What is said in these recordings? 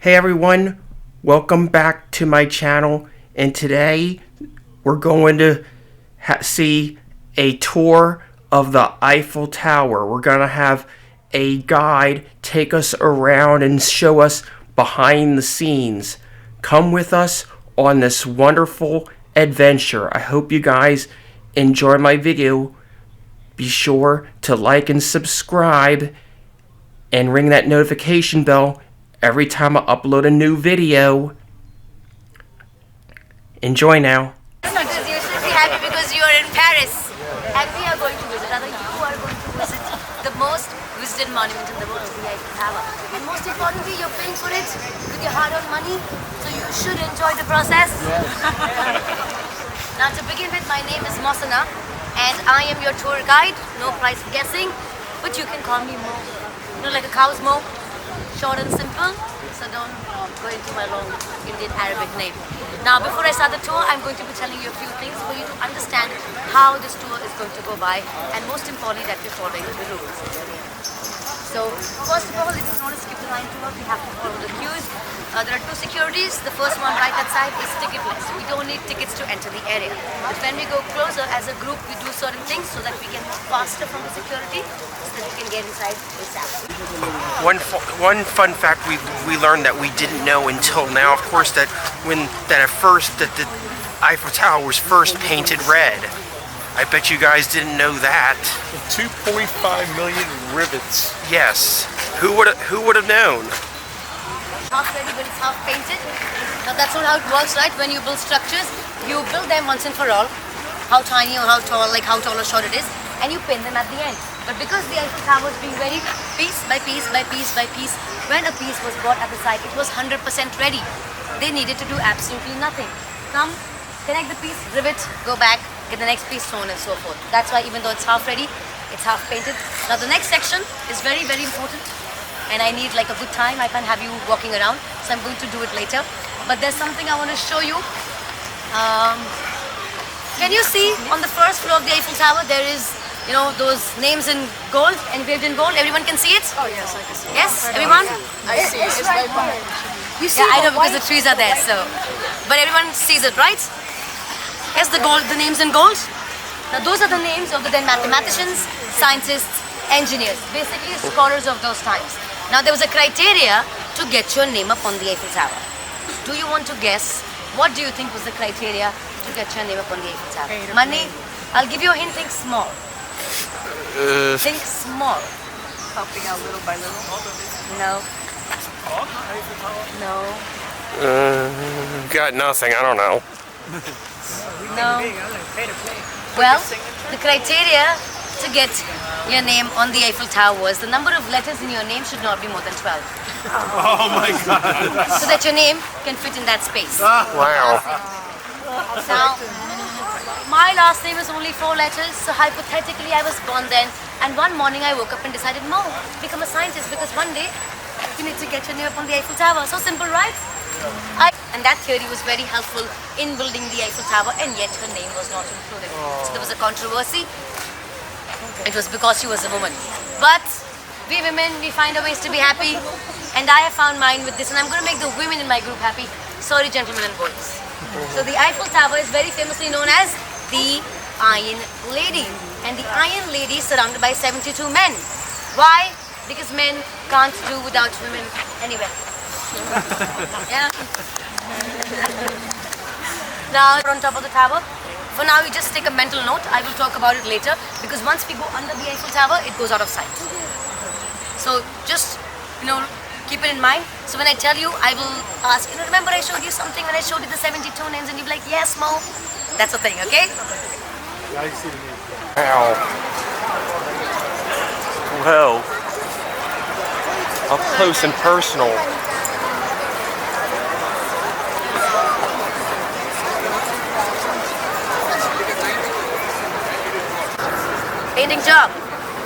Hey everyone, welcome back to my channel, and today we're going to see a tour of the Eiffel Tower. We're going to have a guide take us around and show us behind the scenes. Come with us on this wonderful adventure. I hope you guys enjoy my video. Be sure to like and subscribe and ring that notification bell every time I upload a new video. Enjoy now. You should be happy because you are in Paris and we are going to visit, rather you are going to visit the most visited monument in the world, the Eiffel Tower. And most importantly, you're paying for it with your hard-earned money, so you should enjoy the process. Now to begin with, my name is Mosana and I am your tour guide. No price guessing, but you can call me Mo. You know, like a cow's Mo. Short and simple, so don't go into my long Indian Arabic name. Now before I start the tour, I'm going to be telling you a few things for you to understand how this tour is going to go by, and most importantly that we're following the rules. So first of all, this is not a skip the line tour, we have to follow the queues. There are two securities. The first one right that side is ticketless. We don't need tickets to enter the area. But when we go closer as a group, we do certain things so that we can move faster from the security, so that we can get inside ASAP. One fun fact we learned that we didn't know until now, of course, that at first the Eiffel Tower was first painted red. I bet you guys didn't know that. 2.5 million rivets. Yes. Who would have known? Half ready, but it's half painted. Now that's not how it works, right? When you build structures, you build them once and for all, how tiny or how tall, like how tall or short it is, and you pin them at the end. But because the Eiffel Tower was being ready piece by piece by piece by piece, when a piece was bought at the site, it was 100% ready. They needed to do absolutely nothing. Come, connect the piece, rivet, go back, get the next piece, so on and so forth. That's why even though it's half ready, it's half painted. Now the next section is very, very important. And I need like a good time. I can't have you walking around, so I'm going to do it later. But there's something I want to show you. Can you see on the first floor of the Eiffel Tower there is, you know, those names in gold, engraved in gold? Everyone can see it? Oh yes, I can see it. Yes, everyone? I see it. It's right behind. You see? Yeah, I know because the trees are there. So, but everyone sees it, right? Yes, the gold, the names in gold. Now those are the names of the then mathematicians, scientists, engineers, basically scholars of those times. Now there was a criteria to get your name up on the Eiffel Tower. Do you want to guess? What do you think was the criteria to get your name up on the Eiffel Tower? Money? I'll give you a hint, think small. Think small. Popping out little by little. No. No. Got nothing, I don't know. No. Well, the criteria to get your name on the Eiffel Tower was the number of letters in your name should not be more than 12. Oh my God. So that your name can fit in that space. Wow. Now, my last name is only 4 letters, so hypothetically I was born then, and one morning I woke up and decided, no, become a scientist, because one day you need to get your name up on the Eiffel Tower. So simple, right? And that theory was very helpful in building the Eiffel Tower, and yet her name was not included. So there was a controversy. It was because she was a woman. But we women, we find our ways to be happy, and I have found mine with this, and I'm going to make the women in my group happy. Sorry, gentlemen and boys. So the Eiffel Tower is very famously known as the Iron Lady, and the Iron Lady is surrounded by 72 men. Why? Because men can't do without women anyway. Yeah. Now we're on top of the tower. For now, you just take a mental note. I will talk about it later, because once we go under the Eiffel Tower, it goes out of sight. So just, you know, keep it in mind. So when I tell you, I will ask, you know, remember I showed you something when I showed you the 72 names, and you'll be like, yes, Mo. That's the thing, okay? I see the name. Wow. Well, up close and personal. Painting job,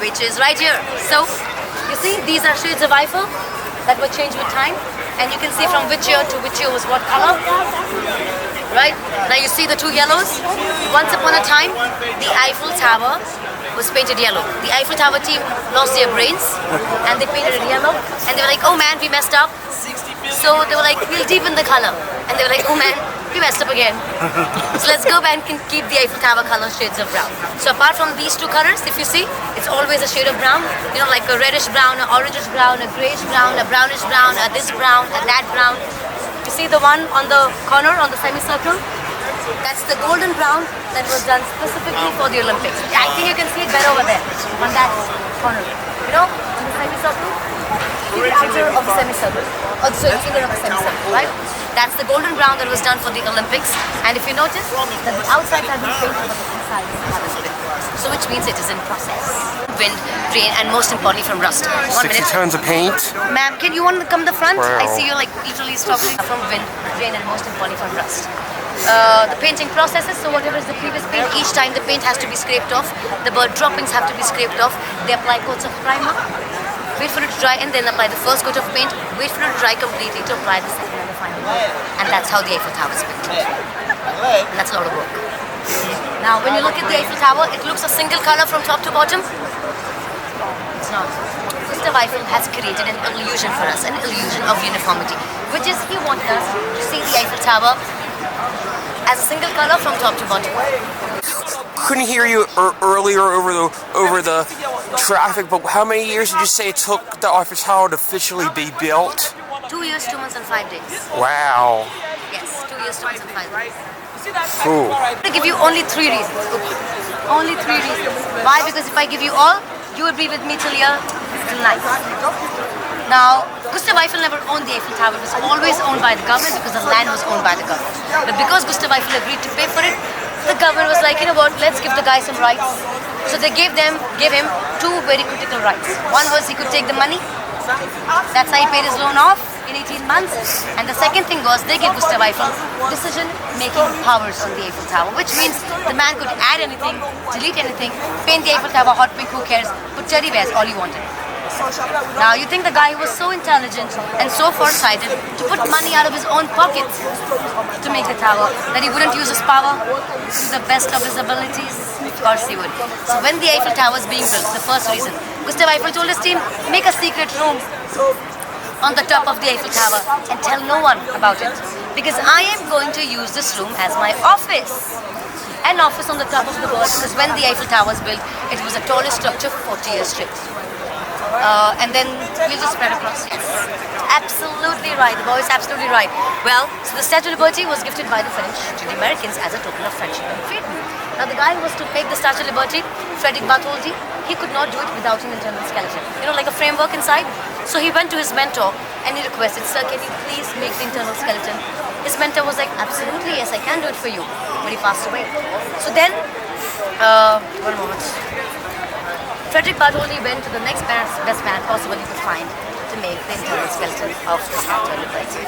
which is right here. So, you see, these are shades of Eiffel that were changed with time, and you can see from which year to which year was what color. Right? Now you see the 2 yellows. Once upon a time, the Eiffel Tower was painted yellow. The Eiffel Tower team lost their brains and they painted it yellow, and they were like, oh man, we messed up. So they were like, we'll deepen the color. And they were like, oh man, we messed up again. So let's go back and keep the Eiffel Tower color shades of brown. So apart from these two colors, if you see, it's always a shade of brown. You know, like a reddish brown, an orangish brown, a grayish brown, a brownish brown, a this brown, a that brown. You see the one on the corner, on the semicircle? That's the golden brown that was done specifically for the Olympics. Yeah, I think you can see it better over there, on that corner. You know, on the semicircle? See the outer of the semicircle, or the circular of the semicircle, right? That's the golden brown that was done for the Olympics. And if you notice, that the outside has been painted, but the inside has been. So which means it is in process. Wind, rain, and most importantly from rust. 60 tons of paint. Ma'am, can you want to come to the front? Wow. I see you like literally struggling from wind, rain, and most importantly from rust. The painting processes, so whatever is the previous paint, each time the paint has to be scraped off. The bird droppings have to be scraped off. They apply coats of primer, wait for it to dry, and then apply the first coat of paint, wait for it to dry completely to apply the second and the final one. And that's how the Eiffel Tower is built. And that's a lot of work. Now, when you look at the Eiffel Tower, it looks a single color from top to bottom. It's not. Mr. Eiffel has created an illusion for us, an illusion of uniformity, which is he wanted us to see the Eiffel Tower as a single color from top to bottom. Couldn't hear you earlier over the traffic, but how many years did you say it took the Eiffel Tower to officially be built? 2 years, 2 months, and 5 days. Wow. Yes, 2 years, 2 months, and 5 days. Cool. I'm going to give you only 3 reasons. Only 3 reasons. Why? Because if I give you all, you would be with me till here tonight. Now, Gustav Eiffel never owned the Eiffel Tower. It was always owned by the government because the land was owned by the government. But because Gustav Eiffel agreed to pay for it, the government was like, you know what, let's give the guy some rights. So they gave him 2 very critical rights. One was he could take the money. That's how he paid his loan off in 18 months. And the second thing was they gave Gustav Eiffel decision-making powers on the Eiffel Tower, which means the man could add anything, delete anything, paint the Eiffel Tower hot pink, who cares, put teddy bears, all he wanted. Now you think the guy who was so intelligent and so farsighted to put money out of his own pocket to make the tower, that he wouldn't use his power to the best of his abilities? Of course he would. So when the Eiffel Tower was being built, the first reason, Gustav Eiffel told his team, make a secret room on the top of the Eiffel Tower and tell no one about it, because I am going to use this room as my office. An office on the top of the world, because when the Eiffel Tower was built, it was the tallest structure for 40 years straight. And then we'll just spread across. Yes, absolutely right. The boy is absolutely right. Well, so the Statue of Liberty was gifted by the French to the Americans as a token of friendship and freedom. Now the guy who was to make the Statue of Liberty, Frederick Bartholdi, he could not do it without an internal skeleton. You know, like a framework inside. So he went to his mentor and he requested, sir, can you please make the internal skeleton? His mentor was like, absolutely, yes, I can do it for you. But he passed away. So then, one moment. Frederick Bartholdi went to the next best man possible he could find to make the internal skeleton of the Statue of Liberty.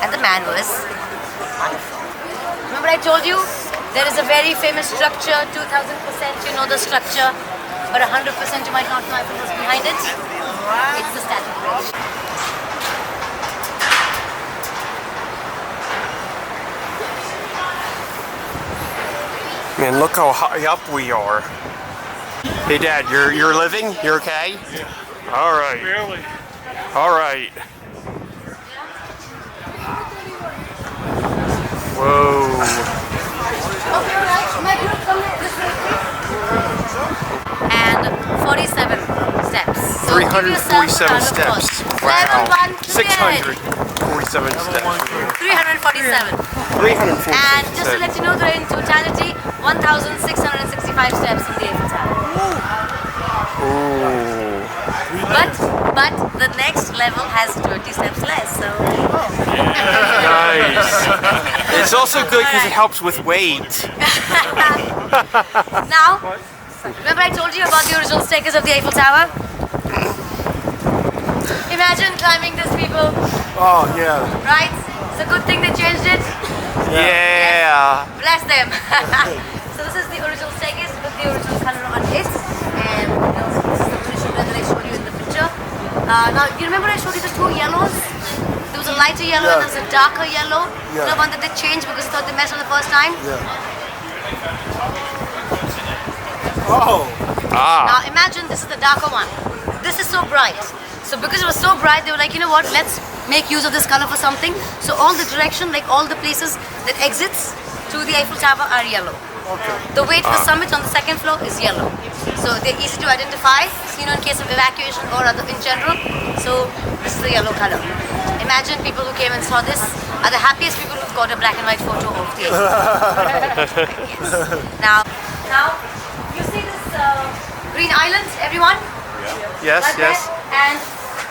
And the man was Eiffel. Remember I told you, there is a very famous structure, 2000% you know the structure, but 100% you might not know Eiffel was behind it. It's the Statue of Liberty. Man, look how high up we are. Hey Dad, you're living? You're okay? Yeah. All right. Barely. All right. Whoa. Okay, alright. My group, come this way. And 47 steps. So 347 steps. Level Wow. 1 cleared. 647 steps. 347. 347 And just to steps. let you know, there are in totality 1,665 steps in the Eiffel Tower. Ooh. But the next level has 20 steps less, so... Nice. It's also good because it helps with weight. Now, remember I told you about the original staircase of the Eiffel Tower? Imagine climbing this, people, Oh, yeah. right? It's a good thing they changed it. Yeah. Bless them. So this is the original staircase with the original color on it. And you know, this is the original that I showed you in the picture. Now, you remember I showed you the 2 yellows? There was a lighter yellow and there was a darker yellow. Yeah. The one that they changed because they thought they messed on the first time. Yeah. Oh. Ah. Now imagine this is the darker one. This is so bright. So because it was so bright, they were like, you know what, let's make use of this color for something. So all the direction, like all the places that exits to the Eiffel Tower are yellow. Okay. The way to the summit on the second floor is yellow. So they're easy to identify, you know, in case of evacuation or other in general. So this is the yellow color. Imagine people who came and saw this are the happiest people who've got a black and white photo of the Eiffel Tower. Yes. Now, you see this green island, everyone? Yes, Right yes. there? And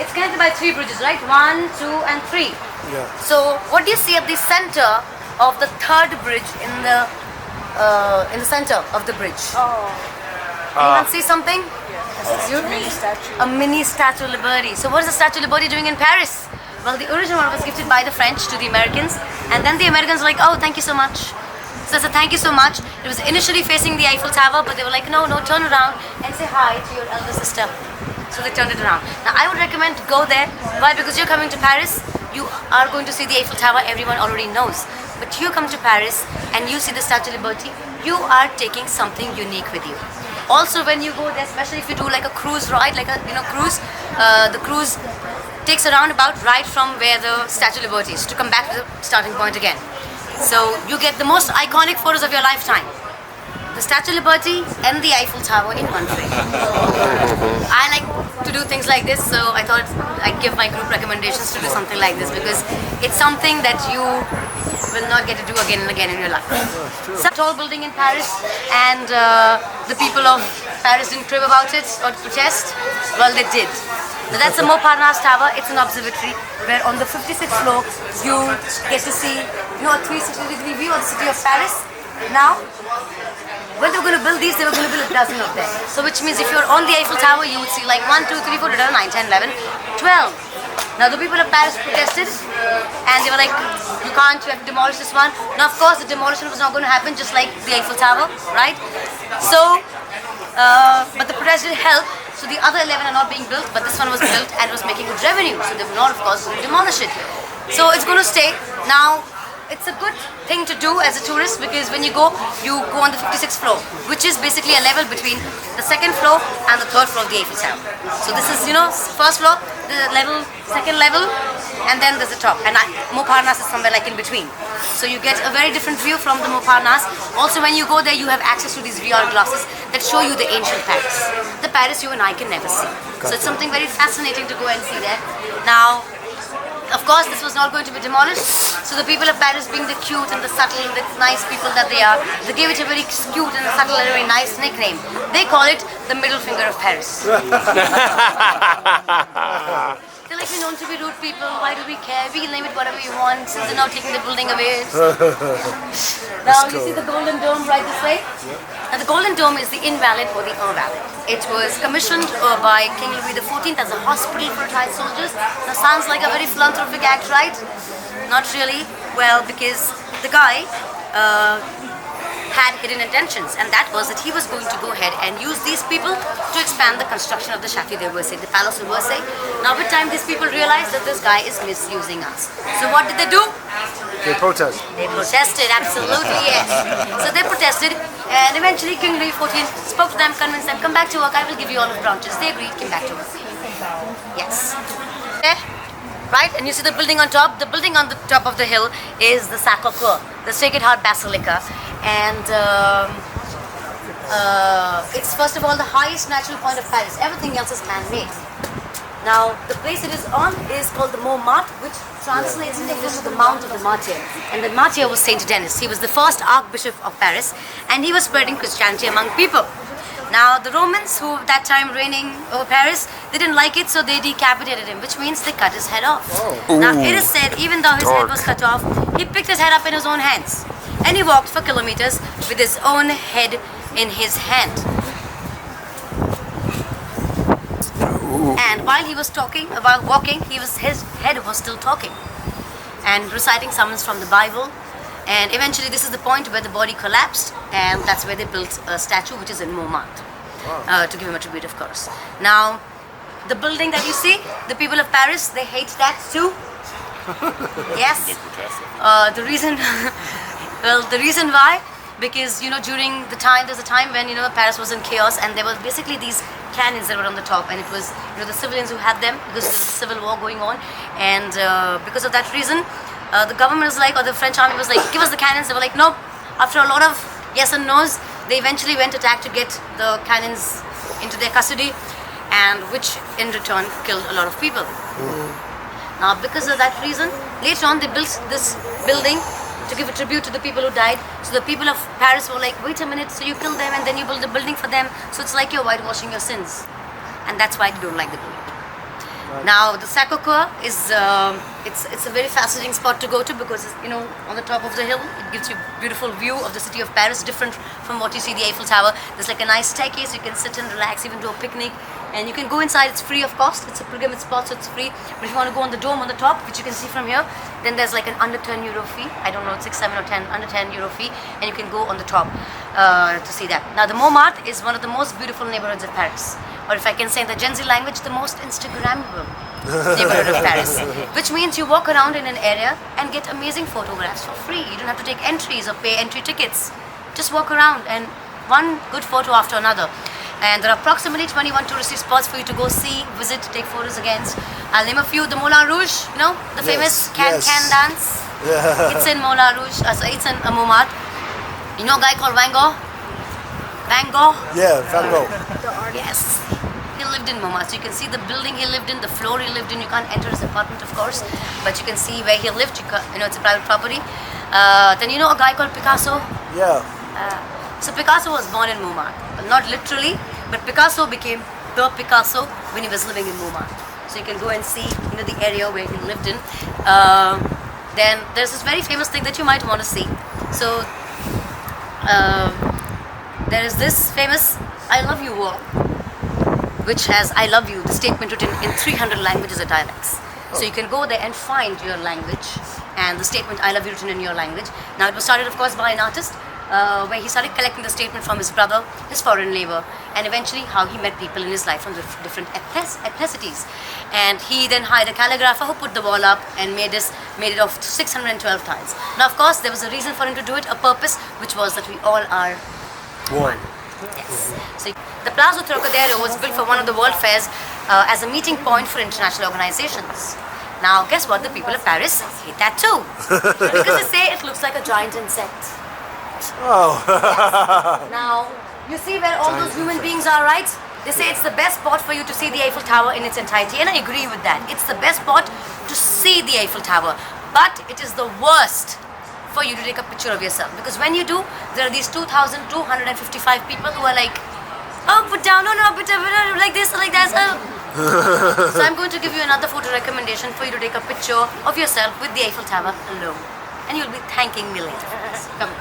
it's connected by 3 bridges, right? 1, 2, and 3. Yeah. So what do you see at the center of the 3rd bridge in the center of the bridge? Anyone see something? It's a mini statue. A mini Statue of Liberty. So what is the Statue of Liberty doing in Paris? Well, the original one was gifted by the French to the Americans, and then the Americans were like, oh, thank you so much. So it's a thank you so much. It was initially facing the Eiffel Tower, but they were like, no, turn around and say hi to your elder sister. So they turned it around. Now I would recommend to go there. Why? Because you're coming to Paris, you are going to see the Eiffel Tower, everyone already knows. But you come to Paris and you see the Statue of Liberty, you are taking something unique with you. Also when you go there, especially if you do like a cruise ride, like a cruise, the cruise takes a roundabout right from where the Statue of Liberty is to come back to the starting point again. So you get the most iconic photos of your lifetime. The Statue of Liberty and the Eiffel Tower in one frame. I like to do things like this, so I thought I'd give my group recommendations to do something like this because it's something that you will not get to do again and again in your life. Some tall building in Paris, and the people of Paris didn't crib about it or protest. Well, they did. Now that's the Montparnasse Tower. It's an observatory where on the 56th floor you get to see, a 360-degree view of the city of Paris. Now, when they were going to build these, they were going to build a dozen of them. So which means if you're on the Eiffel Tower, you would see like 1, 2, 3, 4, 9, 10, 11, 12. Now the people of Paris protested and they were like, you have to demolish this one. Now of course the demolition was not going to happen just like the Eiffel Tower, right? So, but the protest did help. So the other 11 are not being built, but this one was built and was making good revenue. So they were not of course going to demolish it. So it's going to stay. Now, it's a good thing to do as a tourist because when you go on the 56th floor, which is basically a level between the 2nd floor and the 3rd floor of the Eiffel Tower. So this is, first floor, the level, 2nd level, and then there's the top. And Montparnasse is somewhere like in between. So you get a very different view from the Montparnasse. Also, when you go there, you have access to these VR glasses that show you the ancient Paris. The Paris you and I can never see. So it's something very fascinating to go and see there. Now, of course, this was not going to be demolished. So the people of Paris, being the cute and the subtle, the nice people that they are, they gave it a very cute and subtle and very nice nickname. They call it the middle finger of Paris. They're like, we're known to be rude people, why do we care? We name it whatever we want since they're not taking the building away. Now you see the Golden Dome right this way? Now the Golden Dome is the invalid or the invalid. It was commissioned by King Louis XIV as a hospital for retired soldiers. Now sounds like a very philanthropic act, right? Not really. Well, because the guy had hidden intentions, and that was that he was going to go ahead and use these people to expand the construction of the Château de Versailles, the Palace of Versailles. Now with time these people realized that this guy is misusing us. So what did they do? They protest. They protested, absolutely yes. So they protested, and eventually King Louis XIV spoke to them, convinced them, come back to work, I will give you all the branches. They agreed, came back to work. Yes. There, right, and you see the building on top? The building on the top of the hill is the Sacré-Cœur, the Sacred Heart Basilica. And it's first of all the highest natural point of Paris. Everything else is man-made. Now, the place it is on is called the Montmartre, which translates in English to the Mount of the Martyr. And the martyr was Saint Denis. He was the first Archbishop of Paris, and he was spreading Christianity among people. Now, the Romans, who at that time reigning over Paris, they didn't like it, so they decapitated him, which means they cut his head off. Now, it is said, even though his head was cut off, he picked his head up in his own hands. And he walked for kilometers with his own head in his hand. And while he was walking, his head was still talking and reciting sermons from the Bible. And eventually this is the point where the body collapsed, and that's where they built a statue which is in Montmartre, to give him a tribute, of course. Now, the building that you see, the people of Paris, they hate that too. Yes. The reason... Well, the reason why, because during the time, there's a time when Paris was in chaos, and there were basically these cannons that were on the top, and it was, you know, the civilians who had them because there was a civil war going on, and because of that reason, the government was like, or the French army was like, give us the cannons. They were like, no. After a lot of yes and no's, they eventually went attack to get the cannons into their custody, and which in return killed a lot of people. Now, because of that reason, later on they built this building to give a tribute to the people who died. So the people of Paris were like, wait a minute, so you killed them and then you build a building for them. So it's like you're whitewashing your sins. And that's why they don't like the building. Now, the Sacré-Cœur is, it's a very fascinating spot to go to because, you know, on the top of the hill, it gives you a beautiful view of the city of Paris, different from what you see the Eiffel Tower. There's like a nice staircase, you can sit and relax, even do a picnic. And you can go inside, it's free of cost, it's a pilgrimage spot, so it's free. But if you want to go on the dome on the top, which you can see from here, then there's like an under 10 euro fee. I don't know, it's 6, 7 or 10, under 10 euro fee. And you can go on the top to see that. Now, the Montmartre is one of the most beautiful neighborhoods of Paris. Or if I can say in the Gen Z language, the most Instagrammable neighborhood of Paris. Which means you walk around in an area and get amazing photographs for free. You don't have to take entries or pay entry tickets. Just walk around and one good photo after another. And there are approximately 21 touristy spots for you to go see, visit, take photos against. I'll name a few. The Moulin Rouge, you know, the famous can dance. It's in Moulin Rouge, it's in Montmartre. You know a guy called Van Gogh? Van Gogh? Yeah, Van Gogh. Yes. He lived in Montmartre. So you can see the building he lived in, the floor he lived in. You can't enter his apartment, of course, but you can see where he lived. You know, it's a private property. Then you know a guy called Picasso? Yeah. So Picasso was born in Montmartre. Not literally, but Picasso became the Picasso when he was living in Montmartre. So you can go and see, you know, the area where he lived in. Then there's this very famous thing that you might want to see. So there is this famous I love you wall, which has I love you, the statement written in 300 languages or dialects. So you can go there and find your language and the statement I love you written in your language. Now it was started, of course, by an artist where he started collecting the statement from his brother, his foreign neighbor, and eventually how he met people in his life from different ethnicities. And he then hired a calligrapher who put the wall up and made it of 612 tiles. Now, of course, there was a reason for him to do it, a purpose, which was that we all are one. Yes. So the Palazzo Trocadero was built for one of the world fairs as a meeting point for international organizations. Now, guess what? The people of Paris hate that too. Because they say it looks like a giant insect. Oh. Yes. Now, you see where all those human beings are, right? They say it's the best spot for you to see the Eiffel Tower in its entirety, and I agree with that. It's the best spot to see the Eiffel Tower, but it is the worst for you to take a picture of yourself, because when you do, there are these 2,255 people who are like, oh, put down, no, put down, like this, like that. So I'm going to give you another photo recommendation for you to take a picture of yourself with the Eiffel Tower alone, and you'll be thanking me later. Come.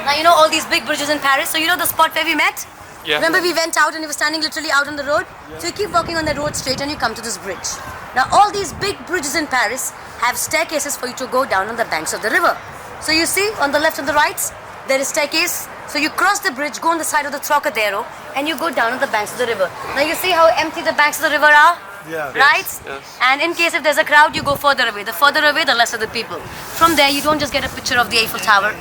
Now, you know all these big bridges in Paris, so you know the spot where we met? Yeah. Remember we went out and we were standing literally out on the road? Yeah. So you keep walking on the road straight and you come to this bridge. Now all these big bridges in Paris have staircases for you to go down on the banks of the river. So you see on the left and the right, there is staircase. So you cross the bridge, go on the side of the Trocadero, and you go down on the banks of the river. Now you see how empty the banks of the river are? Yeah. Right? Yes. And in case if there's a crowd, you go further away. The further away, the less of the people. From there, you don't just get a picture of the Eiffel Tower.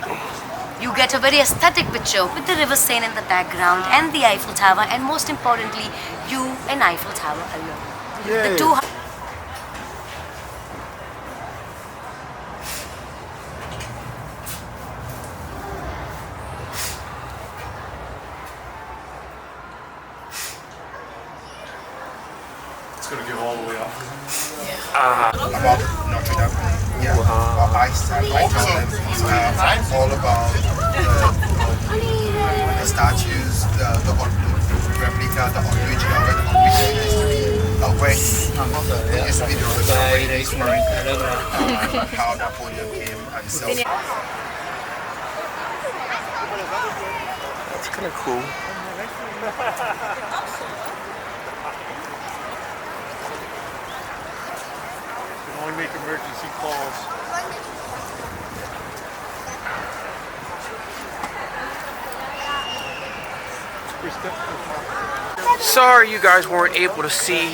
You get a very aesthetic picture with the river Seine in the background and the Eiffel Tower, and most importantly, you and Eiffel Tower alone. Yay. The two. It's going to go all the way up. About Notre Dame. Yeah. I tell them all about the statues, the replica, the original, where it used to be the original how Napoleon came and so. That's kind of cool. Only make emergency calls. Sorry you guys weren't able to see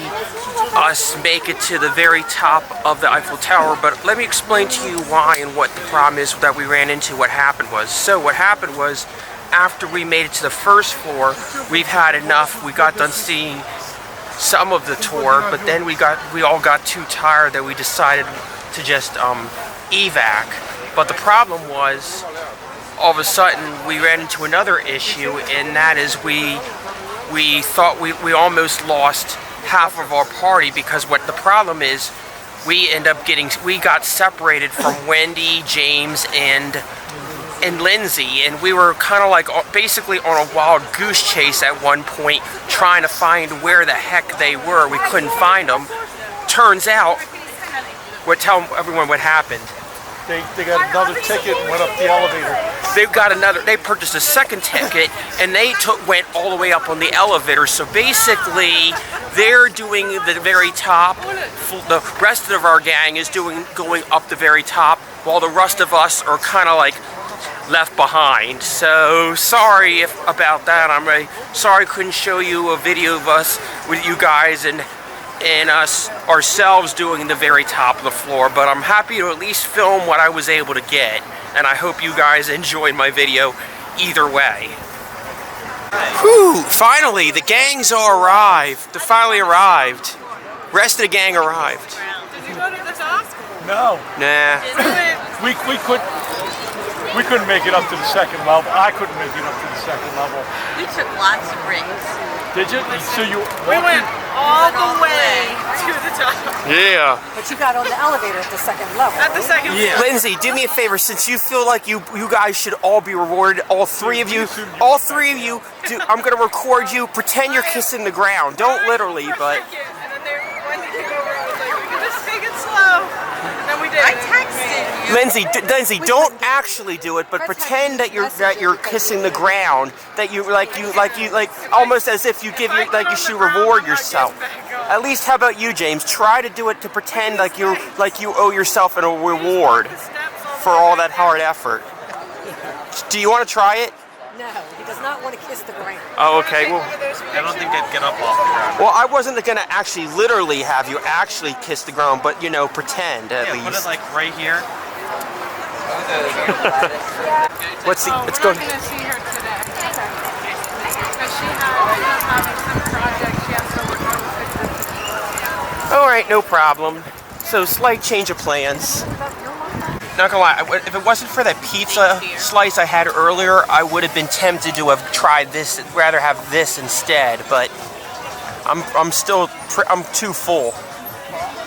us make it to the very top of the Eiffel Tower, but let me explain to you why and what the problem is that we ran into. What happened was, after we made it to the first floor, we've had enough. We got done seeing some of the tour, but then we all got too tired that we decided to just evac. But the problem was, all of a sudden we ran into another issue, and that is we thought we almost lost half of our party, because what the problem is, we got separated from Wendy, James, and Lindsay, and we were kind of like basically on a wild goose chase at one point, trying to find where the heck they were. We couldn't find them. Turns out, we'll tell everyone what happened. They got another ticket and went up the elevator. They purchased a second ticket, and they went all the way up on the elevator. So basically, they're doing the very top. The rest of our gang is going up the very top, while the rest of us are kind of like left behind. So sorry about that. I'm really sorry I couldn't show you a video of us with you guys and us ourselves doing the very top of the floor, but I'm happy to at least film what I was able to get, and I hope you guys enjoyed my video either way. Whew, finally, the gangs all arrived. They finally arrived. Rest of the gang arrived. Did you go to the top? No. Nah. We couldn't make it up to the second level. I couldn't make it up to the second level. We took lots of rings. Did you? So you We went all the way to the top. Yeah. But you got on the elevator at the second level. At the second floor. Lindsay, do me a favor, since you feel like you guys should all be rewarded, all three of you, I'm gonna record you, pretend you're kissing the ground. Don't literally, but. And then Wendy came over and was like, we can just take it slow. And then we did. I texted you. Lindsay, don't actually do it, but pretend that you're kissing the ground. That you almost as if you should reward yourself. At least, how about you, James? Try to do it to pretend like you owe yourself a reward for all that hard effort. Do you want to try it? No, he does not want to kiss the ground. Oh, okay. Well, I don't think they'd get up off the ground. well, I wasn't gonna actually literally have you actually kiss the ground, but pretend at least. Put it like right here. Let's see. Oh, Let's we're go. not going to see her today. Because she's having some project she has to work on. All right, no problem. So, slight change of plans. Not gonna lie, if it wasn't for that pizza slice I had earlier, I would have been tempted to have tried this, rather have this instead, but I'm too full.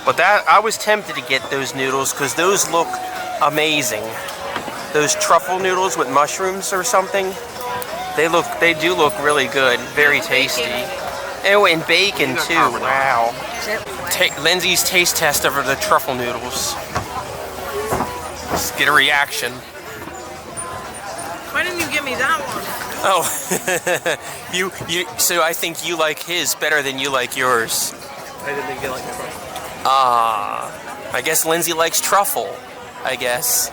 But I was tempted to get those noodles because those look amazing. Those truffle noodles with mushrooms or something, they do look really good, very tasty. Oh, and bacon too, wow. Lindsay's taste test over the truffle noodles. Let's get a reaction. Why didn't you give me that one? Oh, so I think you like his better than you like yours. I didn't think you like it. I guess Lindsay likes truffle, I guess.